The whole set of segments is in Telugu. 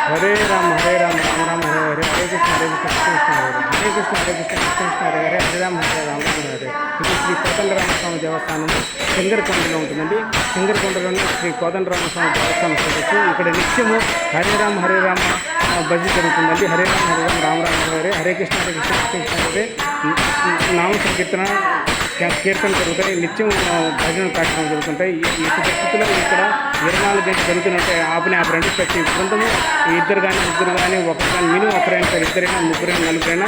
హరే రామ రామ రామ హరే హరే హరే కృష్ణ హరే కృష్ణ కృష్ణ కృష్ణ హరే హరే కృష్ణ కృష్ణ హరే హరే హరే రామ హరే రామ రామ హరే. ఇది శ్రీ కోదండరామస్వామి దేవస్థానం సింగరకొండలో ఉంటుందండి. సింగరకొండలోని శ్రీ కోదండరామస్వామి దేవస్థానం చూడవచ్చు. ఇక్కడ నిత్యము హరే రామ భజన జరుగుతుందండి. హరే రామ రామ రామ హరే హరే కృష్ణ కృష్ణ కృష్ణ హరే. నామ సంకీర్తన కీర్తన జరుగుతాయి. నిత్యం భజన కార్యక్రమం జరుగుతుంటాయి. ఈ పరిస్థితుల్లో ఇక్కడ 24 గంటలు జరుగుతుంటే ఆపరండి. ప్రతి బృందము ఇద్దరు కానీ ముగ్గురు కానీ ఒకరు కానీ మినిమం ఒకరైనా సరే ఇద్దరైనా ముగ్గురైనా నలుగురైనా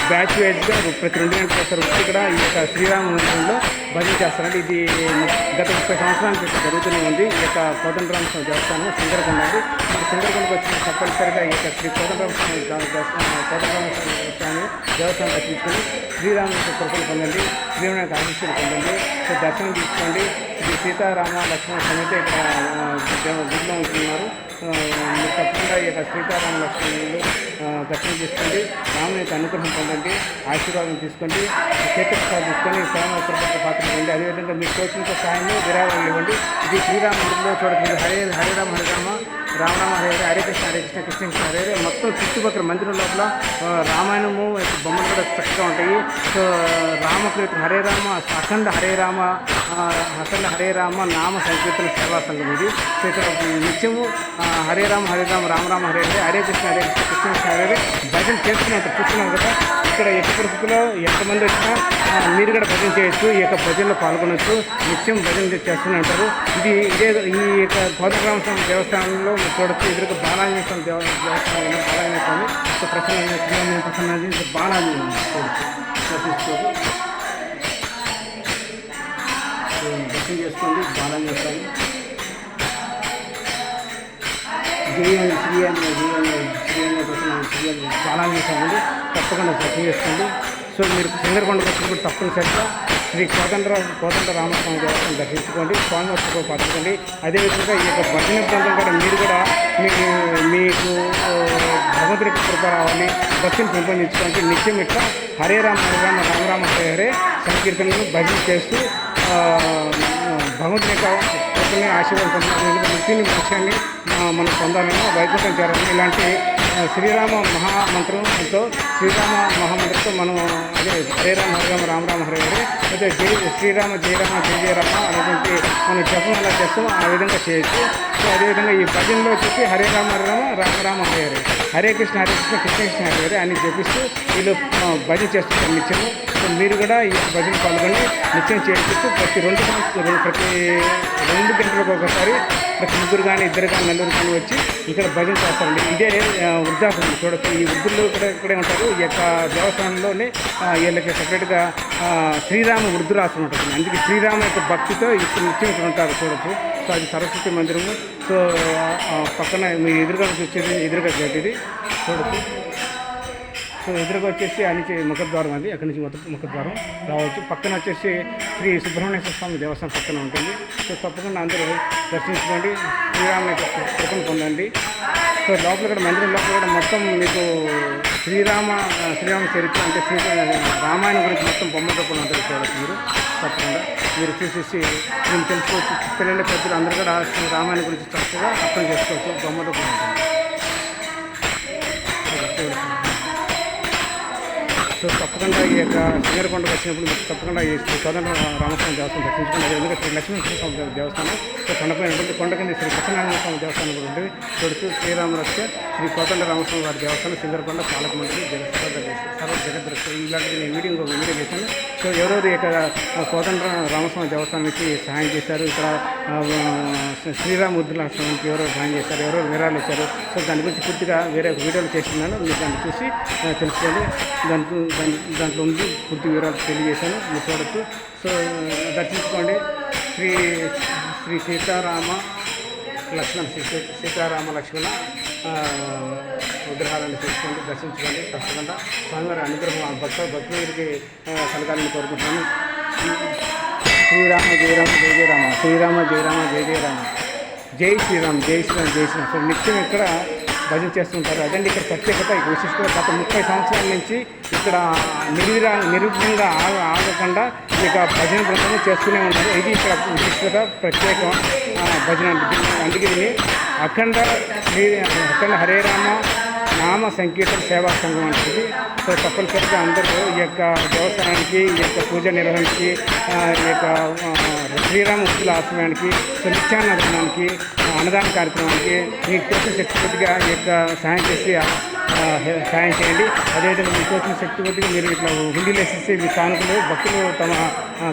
బ్యాచ్ వైజ్గా ప్రతి 2 గంటలు వస్తారు. ఇక్కడ ఈ యొక్క శ్రీరామ మందిరంలో భజన చేస్తారండి. ఇది గత 30 సంవత్సరాల క్రితం జరుగుతూనే ఉంది. ఈ యొక్క కోదండరామస్వామి దేవస్థానం సింగరకొండ అండి. మరి సింగరకొండకు వచ్చిన తప్పనిసరిగా ఈ యొక్క శ్రీ కోదండరామస్వామి దేవస్థానం దర్శించుకొని శ్రీరాముని కృపను పొందండి. శ్రీరాముని ఆశీస్సులు పొందండి. సో దర్శనం తీసుకోండి. శ్రీ సీతారామ లక్ష్మణ సమేత ఇక్కడ గుడిలో ఉంటున్నారు. మీరు తప్పకుండా ఈ యొక్క సీతారామ లక్ష్మణులు దర్శనం చేసుకోండి. రాముని యొక్క అనుగ్రహం పొందండి. ఆశీర్వాదం తీసుకోండి. చేతస్థాలు తీసుకొని శ్రమ పాత్ర పొంది అదేవిధంగా మీకు తోచినంత సాయాన్ని విరాళాలు ఇవ్వండి. ఇది శ్రీరాముడిలో చూడకుండా హరే రామ రామ రామ హరే హరే కృష్ణ కృష్ణ కృష్ణ హరే హరే. మొత్తం చుట్టుపక్కల మందిరం లోపల రామాయణము బొమ్మలు కూడా చక్కగా ఉంటాయి. సో రామకృత హరే రామ అఖండ హరే రామ నామ సంకీర్తన సేవా సంఘం ఇది. సో ఇక్కడ నిత్యము హరే రామ రామ రామ హరే హరే హరే కృష్ణ కృష్ణ కృష్ణ హరే హరే భజన చేస్తూనే ఉంటారు. చూస్తున్నాం కదా ఇక్కడ ఎట్టి పరిస్థితుల్లో ఎంతమంది వచ్చినా మీరు కూడా భజన చేయొచ్చు. ఈ యొక్క భజనలో పాల్గొనవచ్చు. నిత్యం భజన చేస్తూనే ఉంటారు. ఈ యొక్క కోదండరామస్వామి దేవస్థానంలో చూడొచ్చు. ఎదురుగా బాలాజీ స్వామి దేవస్థానం బాలాజీ స్వామి. సో ప్రసన్న బాలాజీ చూడొచ్చు. దర్శించుకోవచ్చు. దర్శనం చేసుకోండి. బాలాజీ స్వామి బాలాజీ స్వామి తప్పకుండా దర్శనం చేసుకోండి. సో మీరు సింగరకొండకు వచ్చినప్పుడు తప్పనిసరిగా శ్రీ కోదండ రామస్వామి దేవస్థానం దర్శించుకోండి. స్వామి వస్తు పరచుకోండి. అదేవిధంగా ఈ యొక్క భజన బృందం కూడా మీరు కూడా మీకు భగవంతుడి కృప రావాలి, భక్తిని పెంపొందించుకోండి. నిత్యం ఇట్లా హరే రామ రామ రామ హరే హరే సంకీర్తనలు భజన చేస్తూ భగవంతుని యొక్క కృపని ఆశీర్వాదం పొందాలి. ముక్తిని మోక్షాన్ని మనం పొందాలని వైకుంఠం చేరాలని ఇలాంటి శ్రీరామ మహామంత్రంతో మనం అదే హరే రామ రామ హరే హరే అయితే శ్రీరామ జయ రామ అనేటువంటి మనం జపం ఎలా చేస్తామో ఆ విధంగా చేయొచ్చు. సో అదేవిధంగా ఈ భజనలో వచ్చేసి హరే రామ రామ హరే హరే హరే కృష్ణ కృష్ణ కృష్ణ హరే హరే అని జపిస్తూ వీళ్ళు భజన చేస్తుంటారు నిత్యము. సో మీరు కూడా ఈ భజన పాల్గొని నిత్యం చేయొచ్చు. ప్రతి 2 గంటలకు ఒకసారి ప్రతి ముగ్గురు కానీ ఇద్దరు కానీ నలుగురు కానీ వచ్చి ఇక్కడ భజన చేస్తారండి. ఇదే వృద్ధాశ్రమం చూడొచ్చు. ఈ వృద్ధులు ఇక్కడే ఉంటారు. ఈ యొక్క దేవస్థానంలోనే వీళ్ళకి సపరేట్గా శ్రీరామ వృద్ధురాశ్రమం ఉంటుంది. అందుకే శ్రీరామ యొక్క భక్తితో ఇక్కడ నిత్యం ఇక్కడ ఉంటారు చూడొచ్చు. సో అది సరస్వతి మందిరము. సో పక్కన మీ ఎదురుగా వచ్చేది ఎదురుగా ఇది చూడొచ్చు. సో ఎదురుగా వచ్చేసి నుంచి ముఖద్వారం అది. అక్కడి నుంచి ముఖద్వారం రావచ్చు. పక్కన వచ్చేసి శ్రీ సుబ్రహ్మణ్యేశ్వర స్వామి దేవస్థానం పక్కన ఉంటుంది. సో తప్పకుండా అందరూ దర్శించుకోండి. శ్రీరామ కృపను పొందండి. సో లోపల కూడా మందిరం లోపల కూడా మొత్తం మీకు శ్రీరామ చరిత్ర అంటే రామాయణం గురించి మొత్తం బొమ్మ రూపంలో ఉంటుంది చూడవచ్చు. మీరు తప్పకుండా మీరు చూసేసి మేము తెలుసుకోవచ్చు. పిల్లల పెద్దలు అందరూ కూడా రామాయణం గురించి చక్కగా అర్థం చేసుకోవచ్చు. బొమ్మ రూపంలో ఉంటుంది. సో తప్పకుండా ఈ యొక్క సింగరకొండకు వచ్చినప్పుడు మీకు తప్పకుండా ఈ శ్రీ కోదండ రామస్వామి దేవస్థానం దర్శించుకుంటే అదేవిధంగా శ్రీ లక్ష్మీనరసింహస్వామి దేవస్థానం సో కొండపైన ఉంటుంది. కొండ కింద శ్రీ సత్యనారాయణ స్వామి దేవస్థానం కూడా ఉంటుంది. చూడుతూ శ్రీరామరక్ష శ్రీ కోదండ రామస్వామి వారి దేవస్థానం సింగరకొండ పాలక మండలి జగద్రక్ష ఇలాంటిది నేను వీడియో చేశాను. సో ఎవరెవరు ఇక్కడ కోదండ రామస్వామి దేవస్థానానికి సహాయం చేశారు, ఇక్కడ శ్రీరామ వృద్ధులాశ్రమానికి ఎవరెవరు సహాయం చేశారు, ఎవరెవరు విరాళాలు ఇచ్చారు, సో దాని గురించి పూర్తిగా వేరే వీడియోలు చేస్తున్నాను. మీరు దాన్ని చూసి తెలుసుకోండి. దాంట్లో ఉంది పూర్తి వివరాలు తెలియజేశాను. మీరు చూడొచ్చు. సో దర్శించుకోండి. శ్రీ సీతారామ లక్ష్మణ విగ్రహాలను చూసుకోండి, దర్శించుకోండి. తప్పకుండా స్వామివారి అనుగ్రహం భక్తులకి కలగాలని కోరుకుంటున్నాను. శ్రీరామ జయ రామ జయ జయ రామ శ్రీరామ జయ రామ జయ జయ రామ జై శ్రీరామ్ జై శ్రీరామ్ జై శ్రీరామ్. సో నిత్యం ఇక్కడ భజన చేస్తుంటారు. అదండి ఇక్కడ ప్రత్యేకత. ఇక విశిష్టత గత 30 సంవత్సరాల నుంచి ఇక్కడ నిర్విఘ్నంగా ఆగకుండా ఇక భజన బృందం చేస్తూనే ఉన్నారు. ఇది ఇక్కడ విశిష్టత ప్రత్యేక భజన. అందుకే దీన్ని అఖండ శ్రీ అఖండ హరే రామ నామ సంకీర్తన సేవా సంఘం అంటుంది. సో తప్పనిసరిగా అందరూ ఈ యొక్క దేవస్థానానికి, ఈ యొక్క పూజ నిర్వహణకి, ఈ యొక్క శ్రీరామ ఉత్తుల ఆశ్రమానికి, సో నిత్యాన్నదానానికి, అన్నదాన కార్యక్రమానికి మీకు తోచిన శక్తి కొద్దిగా ఈ యొక్క సహాయం చేసి సాయం చేయండి. అదేవిధంగా మీకు తోచిన శక్తి కొద్దిగా మీరు ఇట్లా హుండీలు వేసేసి మీ కానుకలు భక్తులు తమ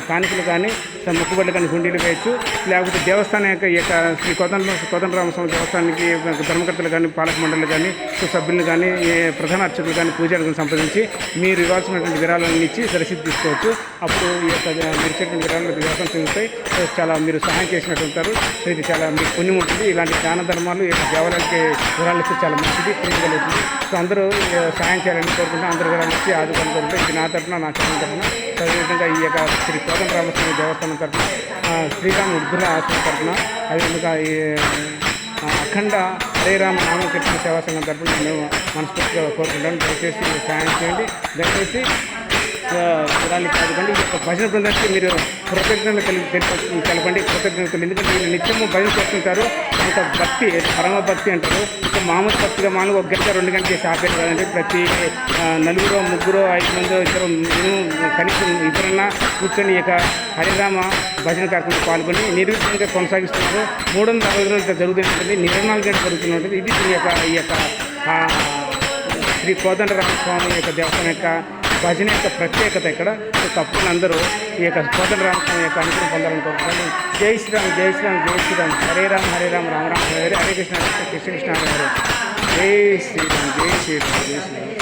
కానుకలు కానీ మొక్కుబడులు కానీ హుండీలు వేయచ్చు. లేకపోతే దేవస్థానం యొక్క ఈ యొక్క శ్రీ కోదండరామస్వామి దేవస్థానానికి ధర్మకర్తలు కానీ, పాలక మండలి కానీ, సభ్యులను కానీ, ప్రధాన అర్చకులు కానీ, పూజారులను సంప్రదించి మీరు ఇవ్వాల్సినటువంటి విరాళాలను ఇచ్చి రసీదు తీసుకోవచ్చు. అప్పుడు ఈ యొక్క మీరు ఇచ్చేటువంటి విరాళాలు దేవస్థానం చెందుతాయి. చాలా మీరు సహాయం చేసినట్టు ఉంటారు. సో ఇది చాలా మీకు పుణ్యం ఉంటుంది. ఇలాంటి దాన ధర్మాలు ఈ యొక్క దేవాలయానికి విరాళాలు ఇస్తే చాలా మంచిది, పుణ్యగలుగుతుంది. సో అందరూ సహాయం చేయాలని కోరుకుంటున్నాం. అందరూ విరాళాలు ఇచ్చి ఆదుకొని కోరుకుంటాం. ఇది నా తరఫున, నా ఛానల్ తరఫున. అదేవిధంగా ఈ యొక్క శ్రీ కోదండరామస్వామి దేవస్థానం తరఫున, శ్రీరామ ఉద్దుల ఆశ్రమం తరఫున, అదేవిధంగా ఈ అఖండ హరే రామ నామకీర్తన సేవా సంఘం తరఫున మేము మనస్ఫూర్తిగా కోరుకుంటాను. దయచేసి సహాయం చేయండి. దయచేసి విరాళాలు కాదుకండి. ఈ యొక్క భజన బృందానికి మీరు కృతజ్ఞతలు తెలపండి. కృతజ్ఞతలు ఎందుకంటే వీళ్ళు నిత్యము భజన చేస్తుంటారు. అంత భక్తి, పరమ భక్తి అంటారు. మామూలు భక్తిగా మామూలుగా 1 గంట 2 గంటలు చేసి ఆపేది కదండి. ప్రతి 4, 3, 5 మంది ఇద్దరు కనీసం ఇద్దరన్నా కూర్చొని ఈ యొక్క హరిరామ భజన కార్యక్రమంలో పాల్గొని నిర్విఘ్నంగా కొనసాగిస్తున్నారు. 360 రోజులు జరుగుతుంటుంది. 24 గంటలు జరుగుతుంటుంది. ఇది ఈ యొక్క శ్రీ కోదండరామస్వామి యొక్క దేవస్థానం యొక్క భజన యొక్క ప్రత్యేకత ఇక్కడ. తప్పకుండా అందరూ ఈ యొక్క కోదండరామస్వామి యొక్క అనుగ్రహం పొందాలని కోరుకుంటున్నాను. జై శ్రీరామ్, జై శ్రీరామ్, జై శ్రీరామ్. హరే రామ, హరే రామ, రామ రామ హరే హరే, హరే కృష్ణ, కృష్ణ కృష్ణ హరే హరే. జై శ్రీరామ్, జై శ్రీరామ్, జై శ్రీరామ్.